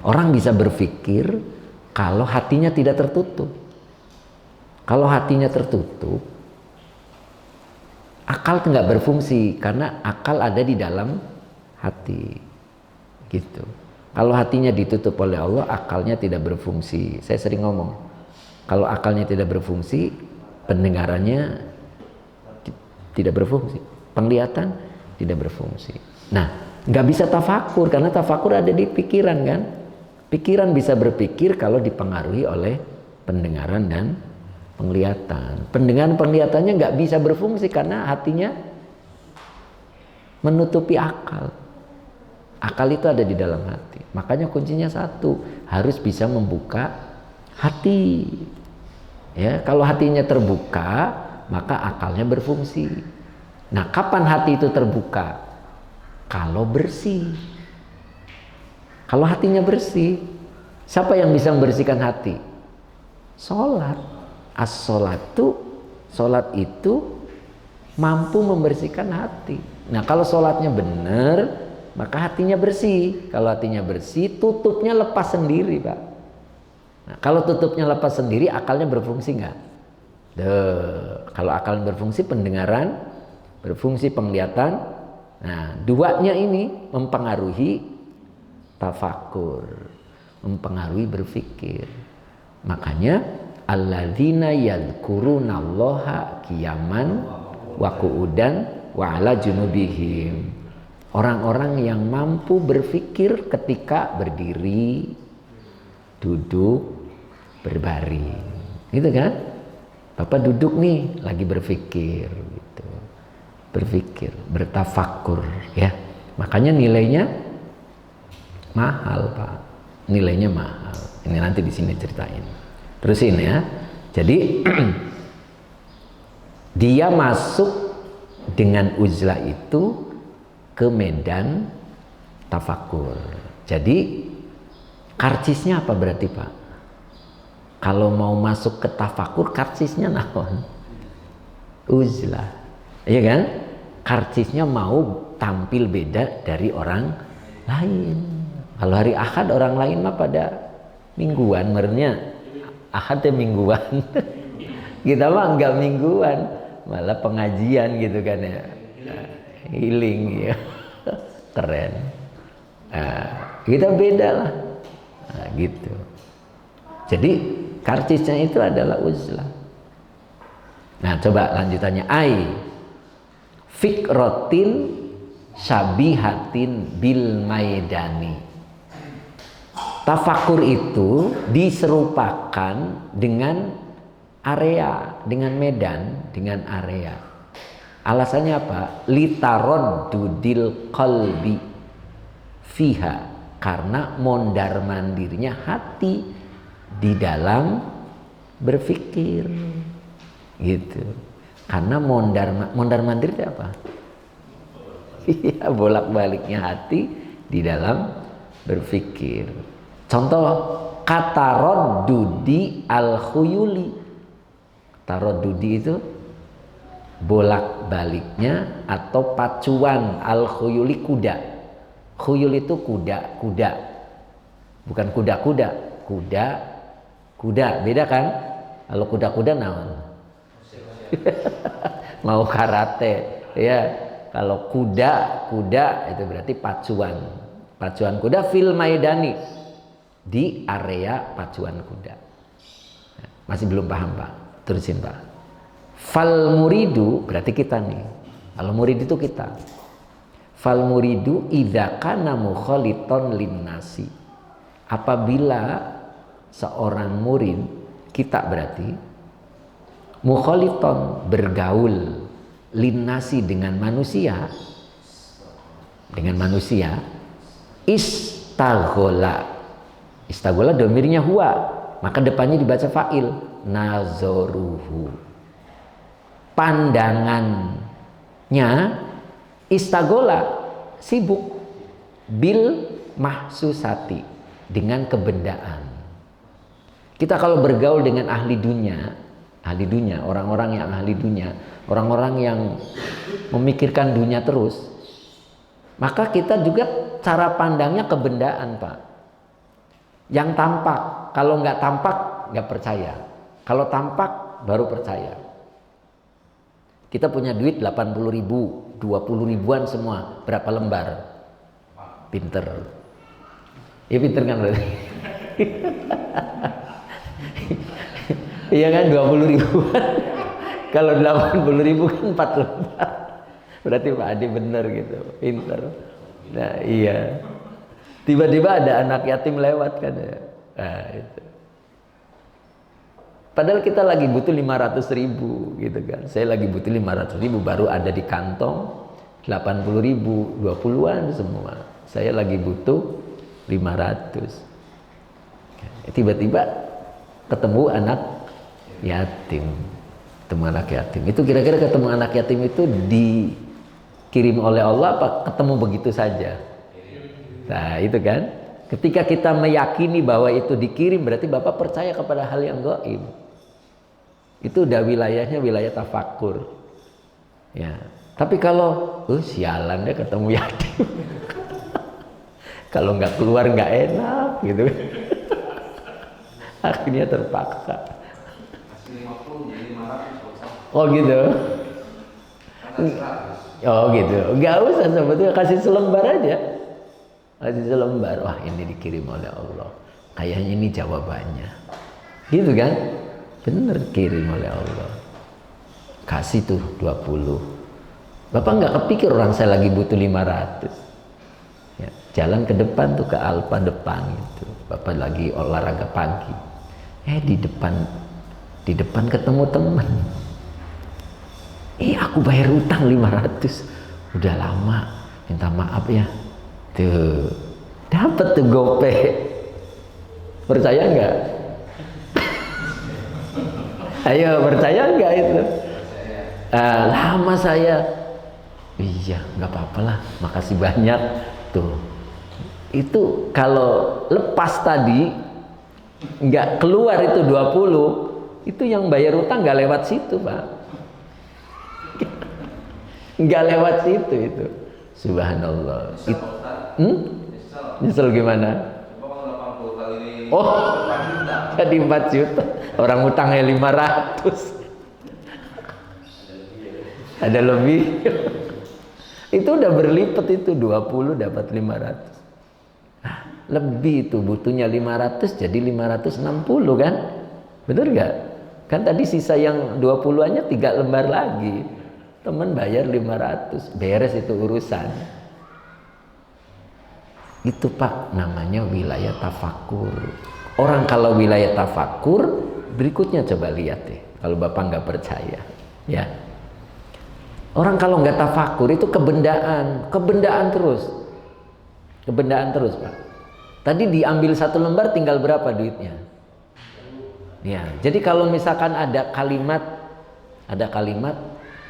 Orang bisa berpikir kalau hatinya tidak tertutup. Kalau hatinya tertutup, akal nggak berfungsi karena akal ada di dalam hati. Gitu. Kalau hatinya ditutup oleh Allah, akalnya tidak berfungsi. Saya sering ngomong, kalau akalnya tidak berfungsi, pendengarannya tidak berfungsi, penglihatan tidak berfungsi. Nah, nggak bisa tafakur karena tafakur ada di pikiran kan. Pikiran bisa berpikir kalau dipengaruhi oleh pendengaran dan penglihatan. Pendengaran penglihatannya nggak bisa berfungsi karena hatinya menutupi akal. Akal itu ada di dalam hati. Makanya kuncinya satu, harus bisa membuka hati. Ya, kalau hatinya terbuka, maka akalnya berfungsi. Nah, kapan hati itu terbuka? Kalau bersih. Kalau hatinya bersih, siapa yang bisa membersihkan hati? Sholat. As-sholatu, sholat itu mampu membersihkan hati. Nah, kalau sholatnya benar, maka hatinya bersih. Kalau hatinya bersih, tutupnya lepas sendiri, Pak. Nah, kalau tutupnya lepas sendiri, akalnya berfungsi nggak? Kalau akal berfungsi, pendengaran, berfungsi penglihatan. Nah, duanya ini mempengaruhi tafakur, mempengaruhi berpikir. Makanya alladzina yadhkurunallaha qiyaman wa qu'udan wa ala junubihim. Orang-orang yang mampu berpikir ketika berdiri, duduk, berbaring. Gitu kan? Bapak duduk nih lagi berpikir gitu. Berpikir, bertafakur ya. Makanya nilainya mahal, Pak. Nilainya mahal. Ini nanti di sini ceritain. Terusin ya. Jadi dia masuk dengan uzlah itu ke medan tafakur. Jadi karcisnya apa berarti, Pak? Kalau mau masuk ke tafakur, karcisnya naon? Uzlah. Iya kan? Karcisnya mau tampil beda dari orang lain. Kalau hari Ahad orang lain mah pada mingguan, merenya Ahad ya mingguan. Kita mah enggak mingguan, malah pengajian gitu kan ya. Healing ya. Keren. Nah, kita beda lah. Nah, gitu. Jadi karcisnya itu adalah uzlah. Nah, coba lanjutannya fikrotin syabihatin bil maidani. Tafakur itu diserupakan dengan area, dengan medan, dengan area. Alasannya apa? Litaroddudil qalbi fiha, karena mondar mandirnya hati di dalam berpikir. Gitu. Karena mondar mandir itu apa? Iya, bolak-baliknya hati di dalam berpikir. Contoh kata roddudi al-khuyuli. Taroddudi itu bolak-baliknya atau pacuan al-khuyuli kuda. Khuyul itu kuda. Bukan kuda-kuda, kuda. Beda kan? Kalau kuda-kuda naon? Mau karate, ya. Kalau kuda itu berarti pacuan kuda fil maidani, di area pacuan kuda. Masih belum paham, Pak? Terusin, Pak. Fal muridu berarti kita nih. Kalau murid itu kita. Fal muridu idza kana mukhaliton linnasi. Apabila seorang murid, kita berarti mukhaliton, bergaul, linnasi dengan manusia, istaghola domirnya huwa, maka depannya dibaca fa'il, nazoruhu, pandangannya istaghola, sibuk, bil mahsusati, dengan kebendaan. Kita kalau bergaul dengan ahli dunia, orang-orang yang ahli dunia, orang-orang yang memikirkan dunia terus, maka kita juga cara pandangnya kebendaan, Pak. Yang tampak. Kalau nggak tampak nggak percaya. Kalau tampak baru percaya. Kita punya duit 80 ribu, 20 ribuan semua. Berapa lembar? Pinter. Ya pinter kan berarti. Iya kan 20 ribuan. Kalau 80 ribu kan 4 lembar. Berarti Pak Adi bener gitu, pinter. Nah iya. Tiba-tiba ada anak yatim lewat kan ya. Nah itu. Padahal kita lagi butuh 500 ribu gitu kan. Saya lagi butuh 500 ribu baru ada di kantong 80 ribu, 20-an semua. Saya lagi butuh 500. Tiba-tiba ketemu anak yatim. Ketemu anak yatim. Itu kira-kira ketemu anak yatim itu dikirim oleh Allah apa ketemu begitu saja? Nah itu kan. Ketika kita meyakini bahwa itu dikirim berarti Bapak percaya kepada hal yang gaib. Itu udah wilayahnya wilayah tafakur. Ya. Tapi kalau sialan deh ketemu yatim. Kalau nggak keluar nggak enak gitu. Akhirnya terpaksa. Oh gitu. Oh gitu. Nggak usah sebetulnya kasih selembar aja. Kasih selembar. Wah ini dikirim oleh Allah. Kayaknya ini jawabannya. Gitu kan? Bener kirim oleh Allah. Kasih tuh 20. Bapak nggak kepikir orang saya lagi butuh 500. Ya, jalan ke depan tuh ke Alfa depan itu. Bapak lagi olahraga pagi. Di depan ketemu teman. Aku bayar utang 500. Udah lama. Minta maaf ya. Tuh. Dapat tuh gopay. Percaya nggak? Ayo percaya nggak itu? Lama saya. Iya nggak apa-apa lah. Makasih banyak. Tuh. Itu kalau lepas tadi nggak keluar itu 20, itu yang bayar utang nggak lewat situ Pak. Nggak lewat situ itu. Subhanallah. Nyesel gimana? Oh, jadi 4 juta. Orang utangnya 500. Ada lebih. Itu udah berlipat itu 20 dapat 500. Nah, lebih itu butuhnya 500 jadi 560 kan? Bener gak? Kan tadi sisa yang 20-annya 3 lembar lagi. Temen bayar 500. Beres itu urusan. Itu Pak namanya wilayah tafakur. Orang kalau wilayah tafakur, berikutnya coba lihat deh. Kalau Bapak nggak percaya, ya. Orang kalau nggak tafakur itu kebendaan terus Pak. Tadi diambil 1 lembar tinggal berapa duitnya? Ya, jadi kalau misalkan ada kalimat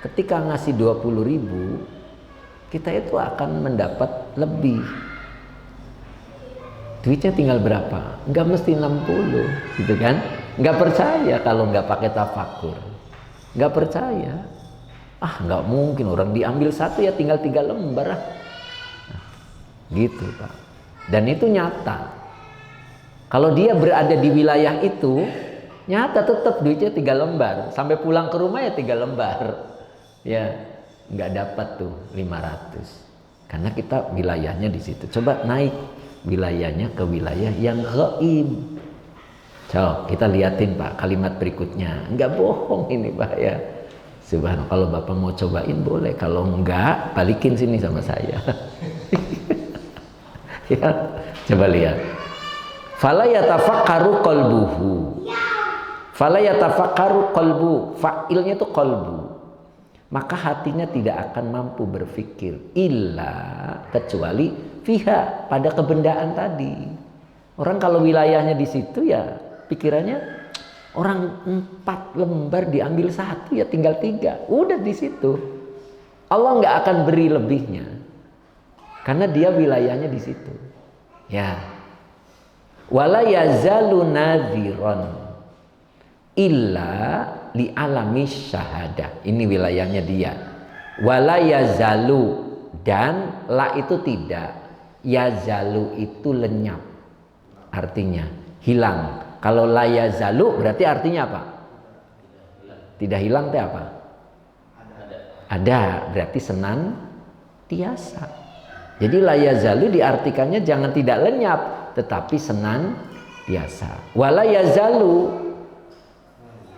ketika ngasih 20 ribu, kita itu akan mendapat lebih. Duitnya tinggal berapa? Nggak mesti 60 gitu kan? Nggak percaya kalau nggak pakai tafakur. Nggak percaya. Nggak mungkin orang diambil 1 ya tinggal 3 lembar. Gitu Pak. Dan itu nyata. Kalau dia berada di wilayah itu, nyata tetap duitnya 3 lembar. Sampai pulang ke rumah ya 3 lembar. Ya, nggak dapat tuh 500. Karena kita wilayahnya di situ. Coba naik wilayahnya ke wilayah yang gaib. Coba kita liatin Pak kalimat berikutnya. Enggak bohong ini Pak ya. Subhanallah. Kalau Bapak mau cobain boleh. Kalau enggak balikin sini sama saya. Ya, coba lihat. Fala yatafakkaru qalbuhu. Fala yatafakkaru qalbu. Fa'ilnya itu qalbu. Maka hatinya tidak akan mampu berpikir illa kecuali fiha pada kebendaan tadi. Orang kalau wilayahnya di situ ya pikirannya orang 4 lembar diambil 1 ya tinggal 3. Udah di situ. Allah nggak akan beri lebihnya. Karena dia wilayahnya di situ. Ya. Wala yazalu nadhiran illa li alamis syahadah. Ini wilayahnya dia. Wala yazalu dan la itu tidak. Yazalu itu lenyap artinya hilang. Kalau la yazalu berarti artinya apa? Tidak hilang teh apa? Ada, berarti senantiasa. Jadi la yazalu diartikannya jangan tidak lenyap, tetapi senantiasa. Wala yazalu,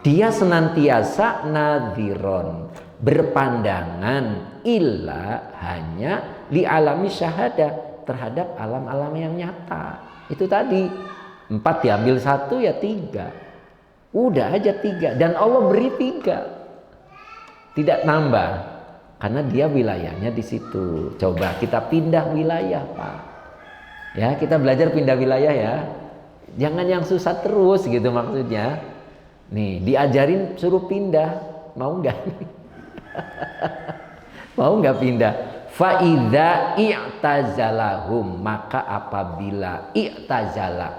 dia senantiasa nadhiron, berpandangan, illa hanya li alami syahadah, terhadap alam-alam yang nyata. Itu tadi 4 diambil 1 ya 3. Udah aja 3, dan Allah beri 3. Tidak nambah, karena dia wilayahnya di situ. Coba kita pindah wilayah, Pak. Ya, kita belajar pindah wilayah ya. Jangan yang susah terus gitu maksudnya. Nih, diajarin suruh pindah, mau nggak? Mau nggak pindah? Fa idza i'tazalahum, maka apabila i'tazala,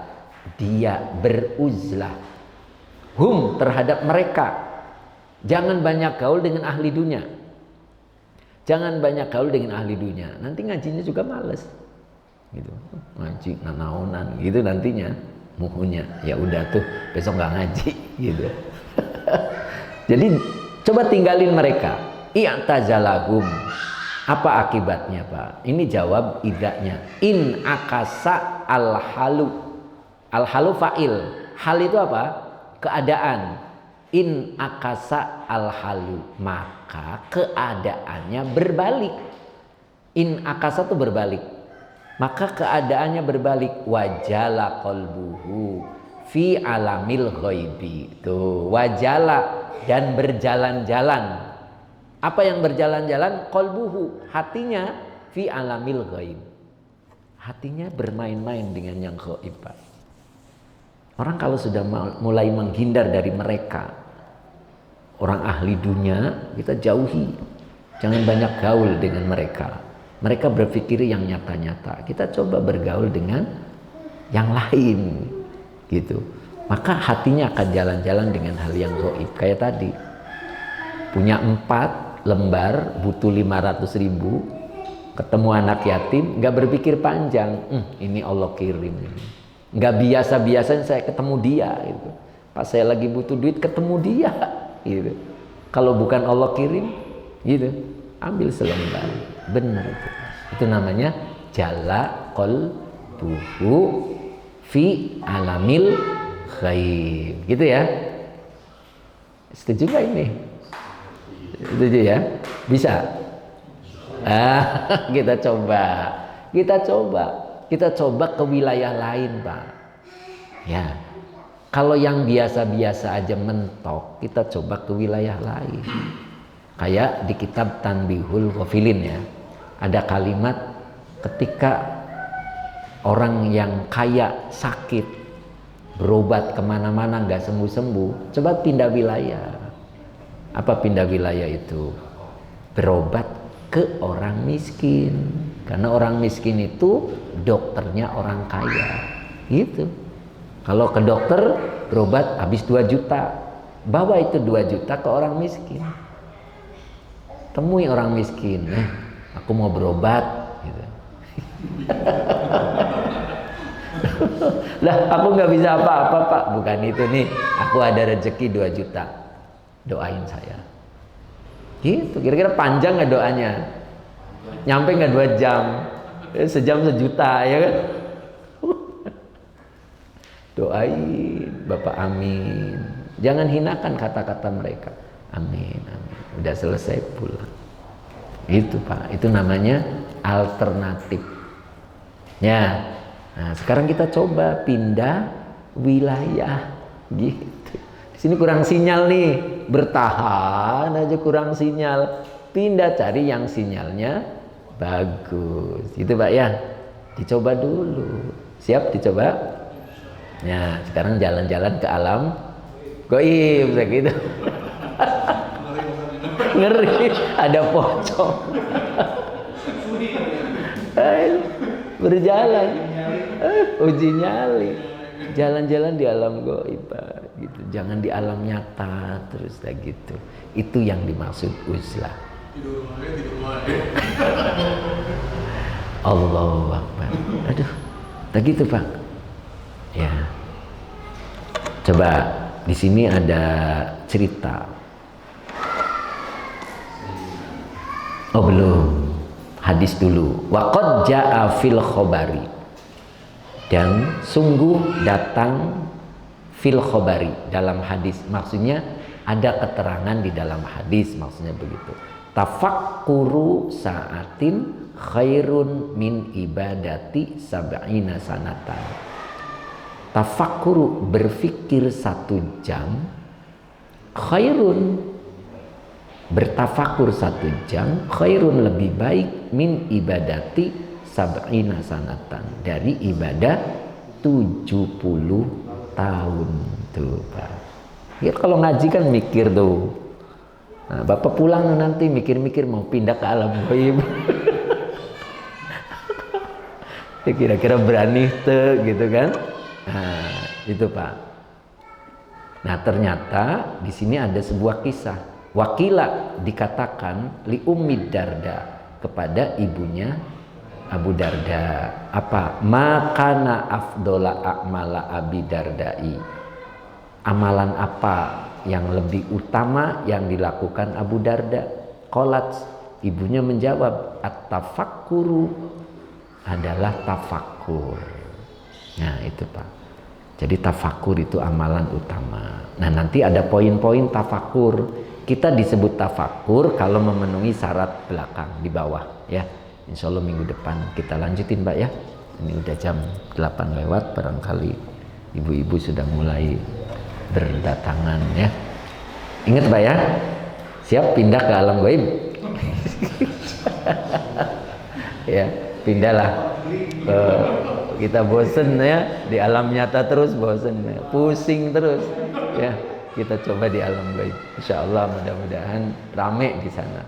dia beruzlah hum, terhadap mereka. Jangan banyak gaul dengan ahli dunia. Jangan banyak gaul dengan ahli dunia. Nanti ngajinya juga males. Gitu. Ngaji nanaonan gitu nantinya. Muhunya ya udah tuh besok nggak ngaji gitu. Jadi coba tinggalin mereka. I'tazalahum. Apa akibatnya, Pak? Ini jawab idaknya. In akasa al-halu. Al-halu fa'il. Hal itu apa? Keadaan. In akasa al-halu, maka keadaannya berbalik. In akasa itu berbalik, maka keadaannya berbalik. Wajala qalbuhu fi alamil ghaibi. Tuh, wajala, dan berjalan-jalan. Apa yang berjalan-jalan? Qalbuhu, hatinya, fi alamil ghaib. Hatinya bermain-main dengan yang ghaib, Pak. Orang kalau sudah mulai menghindar dari mereka, orang ahli dunia, kita jauhi. Jangan banyak gaul dengan mereka. Mereka berpikir yang nyata-nyata. Kita coba bergaul dengan yang lain, gitu. Maka hatinya akan jalan-jalan dengan hal yang gaib. Kayak tadi, punya 4 lembar, butuh 500.000, ketemu anak yatim, nggak berpikir panjang. Ini Allah kirim. Nggak biasa-biasanya saya ketemu dia gitu. Pas saya lagi butuh duit ketemu dia gitu. Kalau bukan Allah kirim gitu, ambil selembar. Benar itu. Itu namanya jala qalbuhu fi alamil ghaib. Gitu ya. Setuju nggak ini? Setuju ya? Bisa? Kita coba. Kita coba ke wilayah lain, Pak. Ya, kalau yang biasa-biasa aja mentok, kita coba ke wilayah lain. Kayak di kitab Tanbihul Ghafilin ya, ada kalimat ketika orang yang kaya sakit, berobat kemana-mana nggak sembuh-sembuh, coba pindah wilayah. Apa pindah wilayah itu? Berobat ke orang miskin. Karena orang miskin itu dokternya orang kaya. Gitu. Kalau ke dokter berobat habis 2 juta. Bawa itu 2 juta ke orang miskin. Temui orang miskin. Aku mau berobat gitu. Lah aku nggak bisa apa-apa, Pak. Bukan itu nih. Aku ada rezeki 2 juta. Doain saya. Gitu. Kira-kira panjang nggak doanya? Nyampe nggak 2 jam, sejam 1 juta ya kan? Doain Bapak, amin. Jangan hinakan kata-kata mereka. Amin, amin. Udah selesai pulang. Itu, Pak. Itu namanya alternatif. Ya. Nah, sekarang kita coba pindah wilayah. Gitu. Di sini kurang sinyal nih, bertahan aja kurang sinyal. Pindah cari yang sinyalnya bagus. Itu, Pak ya. Dicoba dulu. Siap dicoba? Ya, sekarang jalan-jalan ke alam gaib gitu. Ngeri, ada pocong. Berjalan. Uji nyali. Jalan-jalan di alam gaib, Pak, gitu. Jangan di alam nyata terus gitu. Itu yang dimaksud uzlah. Allahu Akbar. Aduh, tak gitu, Pak. Ya. Coba di sini ada cerita. Oh belum. Hadis dulu. Wa qad jaa fil khobari. Dan sungguh datang fil khobari dalam hadis. Maksudnya ada keterangan di dalam hadis, maksudnya begitu. Tafakkuru sa'atin khairun min ibadati sab'ina sanatan. Tafakkuru, berfikir 1 jam, khairun, bertafakur 1 jam, khairun, lebih baik, min ibadati sab'ina sanatan, dari ibadah 70 tahun. Tuh Pak, ya kalau ngaji kan mikir tuh. Nah, Bapak pulang nanti mikir-mikir mau pindah ke alam ghaib. Ya, kira-kira berani tuh gitu kan. Nah, itu Pak. Nah, ternyata di sini ada sebuah kisah. Wakila, dikatakan li Ummi Darda, kepada ibunya Abu Darda. Apa? Makana afdola a'mala Abi Dardai. Amalan apa yang lebih utama yang dilakukan Abu Darda? Qalat, ibunya menjawab, at-tafakkuru, adalah tafakkur. Nah itu Pak. Jadi tafakkur itu amalan utama. Nah nanti ada poin-poin tafakkur. Kita disebut tafakkur kalau memenuhi syarat belakang di bawah ya. Insya Allah minggu depan kita lanjutin Mbak ya. Ini udah jam 8 lewat, barangkali ibu-ibu sudah mulai berdatangan ya. Ingat Mbak ya, siap pindah ke alam gaib. Ya, pindahlah. Kita bosen ya di alam nyata, terus bosen ya. Pusing terus ya. Kita coba di alam gaib. Insya Allah mudah-mudahan rame di sana.